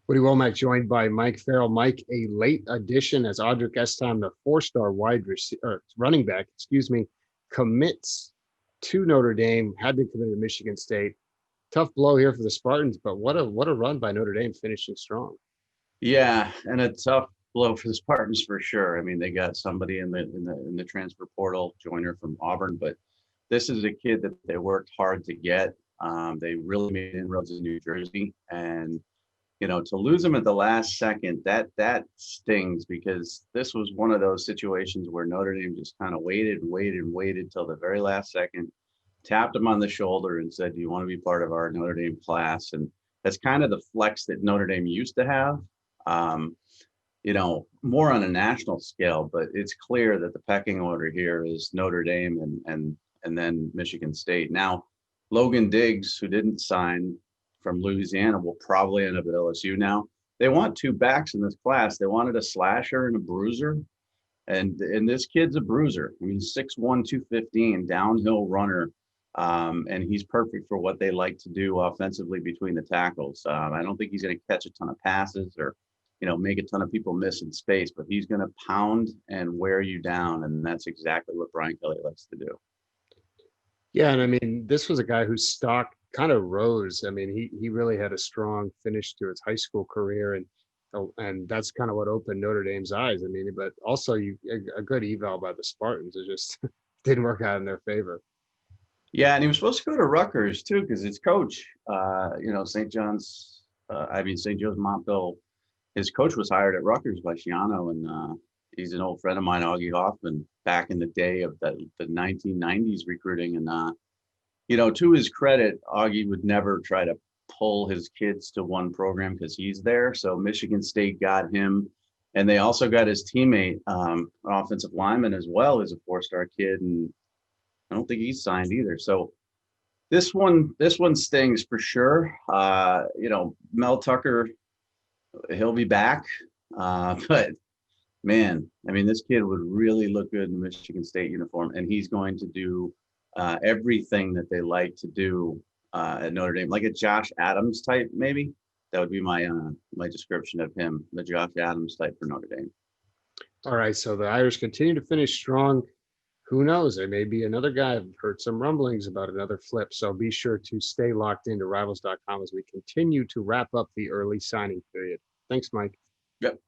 Woody Womack joined by Mike Farrell. Mike, a late addition as Audric Estime, the four-star running back, commits to Notre Dame, had been committed to Michigan State. Tough blow here for the Spartans, but what a run by Notre Dame, finishing strong. Yeah, and a tough blow for the Spartans for sure. I mean, they got somebody in the transfer portal, Joyner from Auburn, but this is a kid that they worked hard to get. They really made inroads in New Jersey, and to lose him at the last second, that stings, because this was one of those situations where Notre Dame just kind of waited till the very last second, tapped him on the shoulder and said, "Do you want to be part of our Notre Dame class?" And that's kind of the flex that Notre Dame used to have. More on a national scale, but it's clear that the pecking order here is Notre Dame and then Michigan State. Now, Logan Diggs, who didn't sign from Louisiana, will probably end up at LSU now. They want two backs in this class. They wanted a slasher and a bruiser. And this kid's a bruiser. I mean, 6'1", 215, downhill runner. And he's perfect for what they like to do offensively between the tackles. I don't think he's going to catch a ton of passes or make a ton of people miss in space, but he's going to pound and wear you down. And that's exactly what Brian Kelly likes to do. Yeah. And I mean, this was a guy whose stock kind of rose. I mean, he really had a strong finish to his high school career. And that's kind of what opened Notre Dame's eyes. I mean, but also a good eval by the Spartans. It just didn't work out in their favor. Yeah. And he was supposed to go to Rutgers too, because his coach, St. Joe's Montville, his coach was hired at Rutgers by Shiano, and he's an old friend of mine, Augie Hoffman, back in the day of the 1990s recruiting. And, to his credit, Augie would never try to pull his kids to one program because he's there. So Michigan State got him, and they also got his teammate, an offensive lineman as well, as a four-star kid, and I don't think he's signed either. So this one stings for sure. Mel Tucker, he'll be back, but man, I mean, this kid would really look good in the Michigan State uniform, and he's going to do everything that they like to do at Notre Dame, like a Josh Adams type, maybe. That would be my description of him, the Josh Adams type for Notre Dame. All right, so the Irish continue to finish strong. Who knows? There may be another guy. I've heard some rumblings about another flip, so be sure to stay locked into Rivals.com as we continue to wrap up the early signing period. Thanks, Mike. Yep.